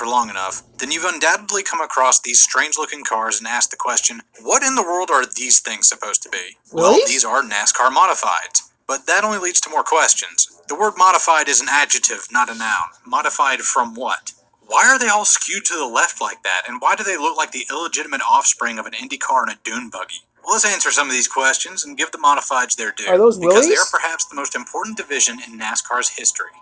for long enough, then you've undoubtedly come across these strange-looking cars and asked the question, what in the world are these things supposed to be? Well, these are NASCAR modifieds. But that only leads to more questions. The word modified is an adjective, not a noun. Modified from what? Why are they all skewed to the left like that, and why do they look like the illegitimate offspring of an Indy car and a dune buggy? Well, let's answer some of these questions and give the modifieds their due. Are those because Willys? they are perhaps the most important division in NASCAR's history.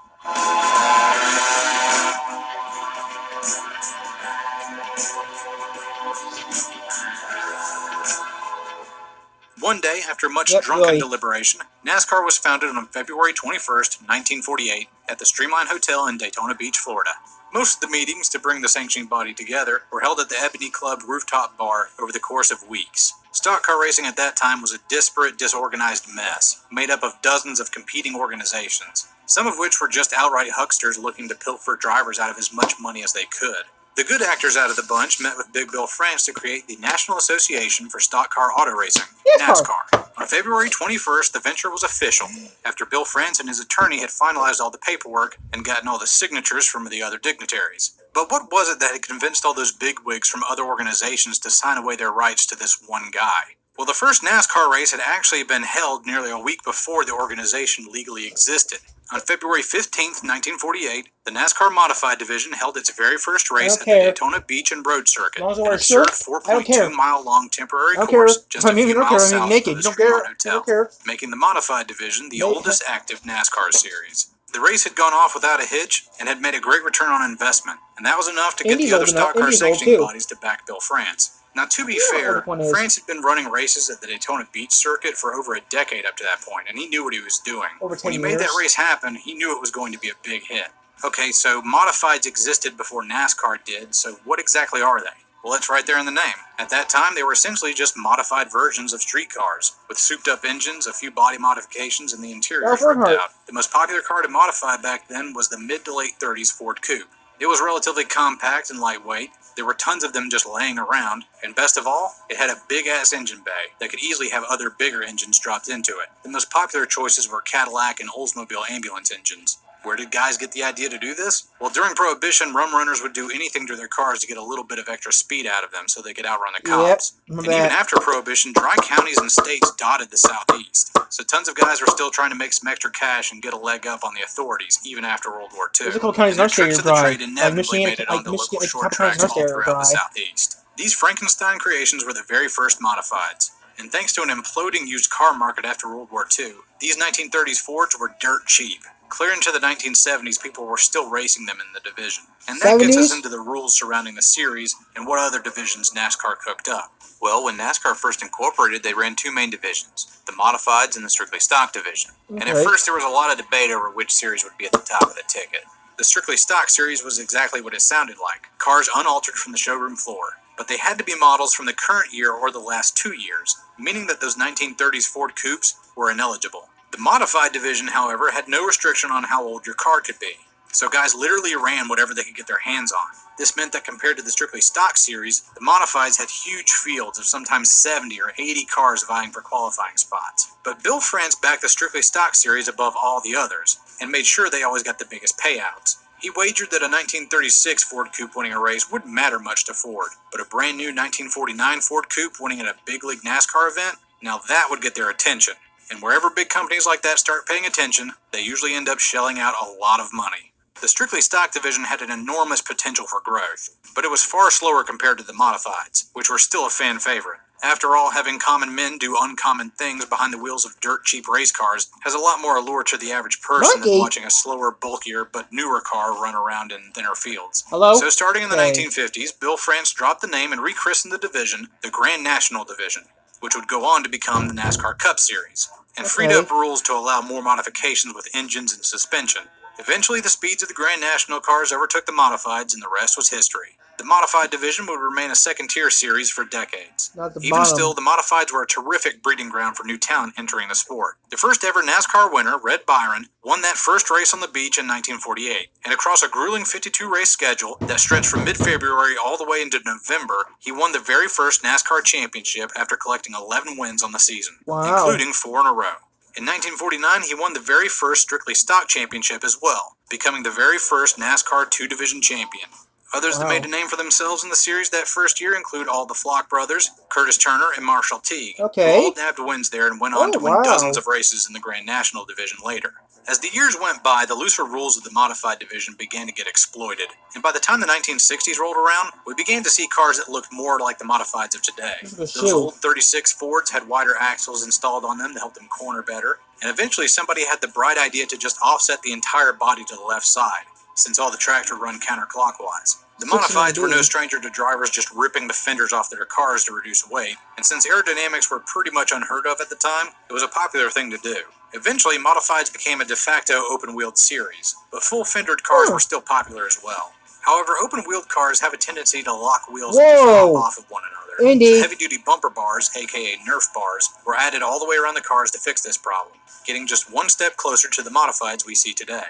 One day, after much drunken deliberation, NASCAR was founded on February 21st, 1948, at the Streamline Hotel in Daytona Beach, Florida. Most of the meetings to bring the sanctioning body together were held at the Ebony Club rooftop bar over the course of weeks. Stock car racing at that time was a disparate, disorganized mess, made up of dozens of competing organizations, some of which were just outright hucksters looking to pilfer drivers out of as much money as they could. The good actors out of the bunch met with Big Bill France to create the National Association for Stock Car Auto Racing, NASCAR. On February 21st, the venture was official, after Bill France and his attorney had finalized all the paperwork and gotten all the signatures from the other dignitaries. But what was it that had convinced all those bigwigs from other organizations to sign away their rights to this one guy? Well, the first NASCAR race had actually been held nearly a week before the organization legally existed. On February 15th, 1948, the NASCAR Modified Division held its very first race at the Daytona Beach and Road Circuit, an absurd 4.2-mile-long temporary course just a few miles south of the Streamline Hotel, making the Modified Division the oldest active NASCAR series. The race had gone off without a hitch and had made a great return on investment, and that was enough to get the other stock car sanctioning bodies to back Bill France. Now, to be fair, France had been running races at the Daytona Beach circuit for over a decade up to that point, and he knew what he was doing. When he made that race happen, he knew it was going to be a big hit. Okay, so modifieds existed before NASCAR did, so what exactly are they? Well, it's right there in the name. At that time, they were essentially just modified versions of street cars, with souped-up engines, a few body modifications, and the interiors ripped out. The most popular car to modify back then was the mid to late 30s Ford Coupe. It was relatively compact and lightweight. There were tons of them just laying around, and best of all, it had a big-ass engine bay that could easily have other bigger engines dropped into it. The most popular choices were Cadillac and Oldsmobile ambulance engines. Where did guys get the idea to do this? Well, during Prohibition, rum runners would do anything to their cars to get a little bit of extra speed out of them so they could outrun the cops. And even after Prohibition, dry counties and states dotted the Southeast. So tons of guys were still trying to make some extra cash and get a leg up on the authorities, even after World War II. There's a couple counties in our state of the trade inevitably made it onto local short tracks all throughout the Southeast. These Frankenstein creations were the very first modifieds. And thanks to an imploding used car market after World War II, these 1930s Fords were dirt cheap. Clear into the 1970s, people were still racing them in the division. And that gets us into the rules surrounding the series and what other divisions NASCAR cooked up. Well, when NASCAR first incorporated, they ran two main divisions, the Modifieds and the Strictly Stock division. And at first, there was a lot of debate over which series would be at the top of the ticket. The Strictly Stock series was exactly what it sounded like, cars unaltered from the showroom floor. But they had to be models from the current year or the last 2 years, meaning that those 1930s Ford Coupes were ineligible. The Modified division, however, had no restriction on how old your car could be, so guys literally ran whatever they could get their hands on. This meant that compared to the Strictly Stock series, the Modifieds had huge fields of sometimes 70 or 80 cars vying for qualifying spots. But Bill France backed the Strictly Stock series above all the others, and made sure they always got the biggest payouts. He wagered that a 1936 Ford Coupe winning a race wouldn't matter much to Ford, but a brand new 1949 Ford Coupe winning at a big league NASCAR event, now that would get their attention. And wherever big companies like that start paying attention, they usually end up shelling out a lot of money. The Strictly Stock division had an enormous potential for growth, but it was far slower compared to the Modifieds, which were still a fan favorite. After all, having common men do uncommon things behind the wheels of dirt-cheap race cars has a lot more allure to the average person than watching a slower, bulkier, but newer car run around in thinner fields. So starting in the 1950s, Bill France dropped the name and rechristened the division the Grand National Division, which would go on to become the NASCAR Cup Series, and freed up rules to allow more modifications with engines and suspension. Eventually, the speeds of the Grand National cars overtook the Modifieds, and the rest was history. The Modified division would remain a second-tier series for decades. Even still, the Modifieds were a terrific breeding ground for new talent entering the sport. The first ever NASCAR winner, Red Byron, won that first race on the beach in 1948, and across a grueling 52-race schedule that stretched from mid-February all the way into November, he won the very first NASCAR championship after collecting 11 wins on the season, including 4 in a row. In 1949, he won the very first Strictly Stock championship as well, becoming the very first NASCAR two-division champion. Others that made a name for themselves in the series that first year include all the Flock brothers, Curtis Turner and Marshall Teague, who all nabbed wins there and went on to win dozens of races in the Grand National Division later. As the years went by, the looser rules of the modified division began to get exploited, and by the time the 1960s rolled around, we began to see cars that looked more like the modifieds of today. Those old 36 Fords had wider axles installed on them to help them corner better, and eventually somebody had the bright idea to just offset the entire body to the left side, since all the tracks would run counterclockwise. The modifieds were no stranger to drivers just ripping the fenders off their cars to reduce weight, and since aerodynamics were pretty much unheard of at the time, it was a popular thing to do. Eventually, modifieds became a de facto open-wheeled series, but full-fendered cars were still popular as well. However, open-wheeled cars have a tendency to lock wheels and just hop off of one another. So heavy-duty bumper bars, aka Nerf bars, were added all the way around the cars to fix this problem, getting just one step closer to the modifieds we see today.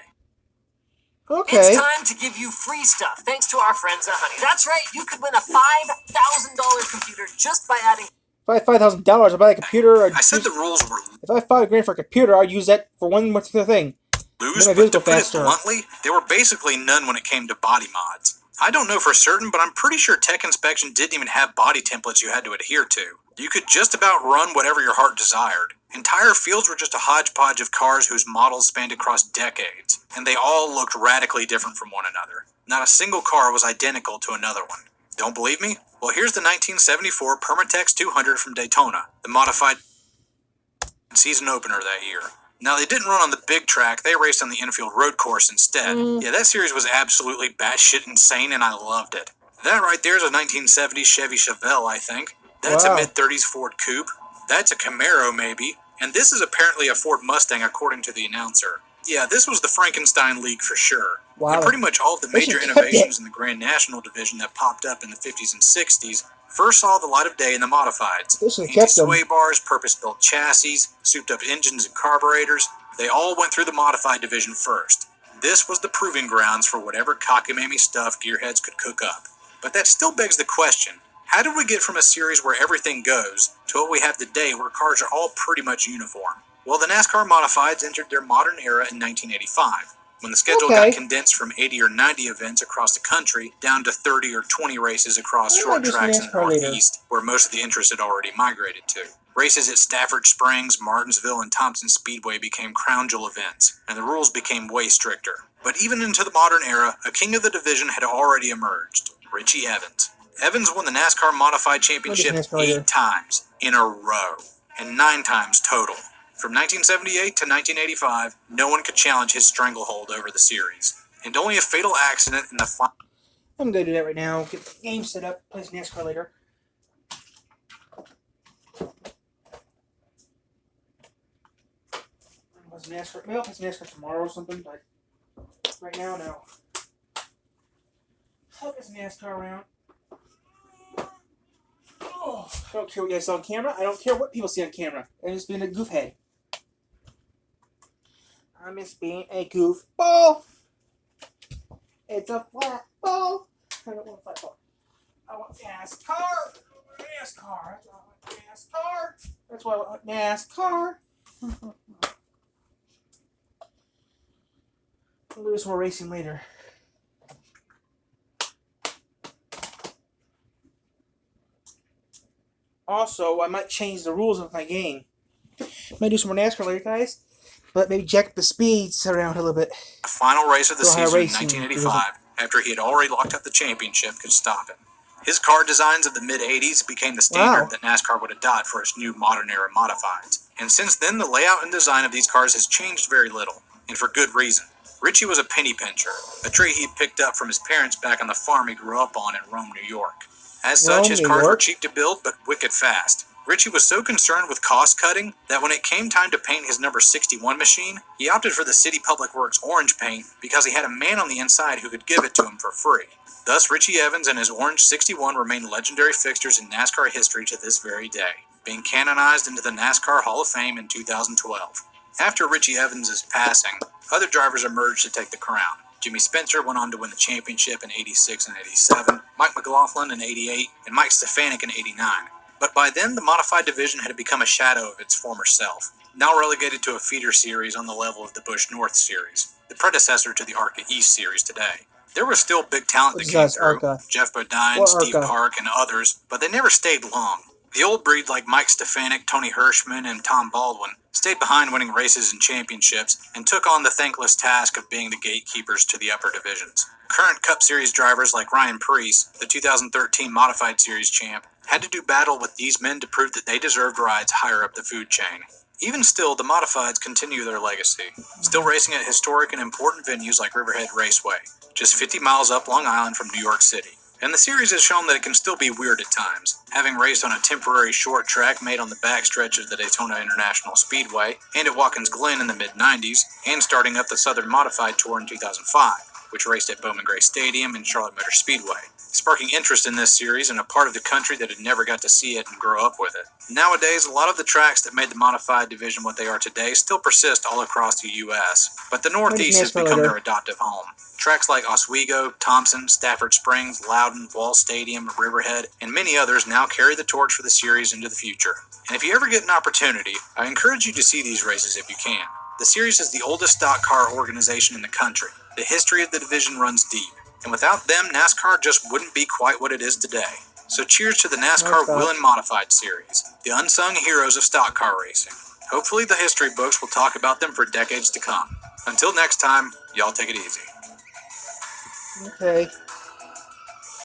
It's time to give you free stuff, thanks to our friends at Honey. That's right, you could win a $5,000 computer just by adding... If I had $5,000, I'd buy a computer. I said the rules were... If I had $5,000 for a computer, I'd use that for one particular thing. Loose, but to put it bluntly, there were basically none when it came to body mods. I don't know for certain, but I'm pretty sure Tech Inspection didn't even have body templates you had to adhere to. You could just about run whatever your heart desired. Entire fields were just a hodgepodge of cars whose models spanned across decades, and they all looked radically different from one another. Not a single car was identical to another one. Don't believe me? Well, here's the 1974 Permatex 200 from Daytona, the modified season opener that year. Now, they didn't run on the big track, they raced on the infield road course instead. Yeah, that series was absolutely batshit insane, and I loved it. That right there is a 1970 Chevy Chevelle, I think. That's a mid-30s Ford Coupe. That's a Camaro, maybe. And this is apparently a Ford Mustang, according to the announcer. Yeah, this was the Frankenstein League for sure. And pretty much all of the major innovations in the Grand National Division that popped up in the 50s and 60s first saw the light of day in the modifieds. Anti-sway bars, purpose-built chassis, souped-up engines and carburetors, they all went through the modified division first. This was the proving grounds for whatever cockamamie stuff gearheads could cook up. But that still begs the question, how did we get from a series where everything goes to what we have today where cars are all pretty much uniform? Well, the NASCAR modifieds entered their modern era in 1985, when the schedule got condensed from 80 or 90 events across the country down to 30 or 20 races across short tracks in the Northeast, where most of the interest had already migrated to. Races at Stafford Springs, Martinsville, and Thompson Speedway became crown jewel events, and the rules became way stricter. But even into the modern era, a king of the division had already emerged, Richie Evans. Evans won the NASCAR Modified Championship 8 times in a row, and 9 times total. From 1978 to 1985, no one could challenge his stranglehold over the series, and only a fatal accident in the final... I'm going to do that right now. Get the game set up. Play some NASCAR later. Maybe I'll play some NASCAR tomorrow or something, but right now, no. I'll get some NASCAR around. Oh, I don't care what you guys saw on camera. I don't care what people see on camera. I'm just being a goofhead. I'm just being a goofball. It's a flat ball. I don't want a flat ball. I want NASCAR. NASCAR. That's why I want NASCAR. We'll do some more racing later. Also, I might change the rules of my game. Might do some more NASCAR later, guys. But maybe jack the speeds around a little bit. The final race of the season in 1985, after he had already locked up the championship, could stop him. His car designs of the mid-80s became the standard that NASCAR would adopt for its new modern-era modifieds. And since then, the layout and design of these cars has changed very little, and for good reason. Richie was a penny pincher, a trait he picked up from his parents back on the farm he grew up on in Rome, New York. As such, his cars were cheap to build, but wicked fast. Richie was so concerned with cost cutting that when it came time to paint his number 61 machine, he opted for the City Public Works orange paint because he had a man on the inside who could give it to him for free. Thus, Richie Evans and his orange 61 remain legendary fixtures in NASCAR history to this very day, being canonized into the NASCAR Hall of Fame in 2012. After Richie Evans' passing, other drivers emerged to take the crown. Jimmy Spencer went on to win the championship in 86 and 87, Mike McLaughlin in 88, and Mike Stefanik in 89. But by then, the modified division had become a shadow of its former self, now relegated to a feeder series on the level of the Busch North Series, the predecessor to the ARCA East Series today. There was still big talent that Which came is through. Arca. Jeff Bodine, Or Steve Arca. Park, and others, but they never stayed long. The old breed like Mike Stefanik, Tony Hirschman, and Tom Baldwin stayed behind winning races and championships and took on the thankless task of being the gatekeepers to the upper divisions. Current Cup Series drivers like Ryan Preece, the 2013 Modified Series champ, had to do battle with these men to prove that they deserved rides higher up the food chain. Even still, the Modifieds continue their legacy, still racing at historic and important venues like Riverhead Raceway, just 50 miles up Long Island from New York City. And the series has shown that it can still be weird at times, having raced on a temporary short track made on the backstretch of the Daytona International Speedway and at Watkins Glen in the mid-90s, and starting up the Southern Modified Tour in 2005, which raced at Bowman Gray Stadium and Charlotte Motor Speedway, sparking interest in this series in a part of the country that had never got to see it and grow up with it. Nowadays, a lot of the tracks that made the Modified division what they are today still persist all across the U.S., but the Northeast has become their adoptive home. Tracks like Oswego, Thompson, Stafford Springs, Loudon, Wall Stadium, Riverhead, and many others now carry the torch for the series into the future. And if you ever get an opportunity, I encourage you to see these races if you can. The series is the oldest stock car organization in the country. The history of the division runs deep, and without them, NASCAR just wouldn't be quite what it is today. So cheers to the NASCAR Wheel and Modified series, the unsung heroes of stock car racing. Hopefully the history books will talk about them for decades to come. Until next time, y'all take it easy. Okay.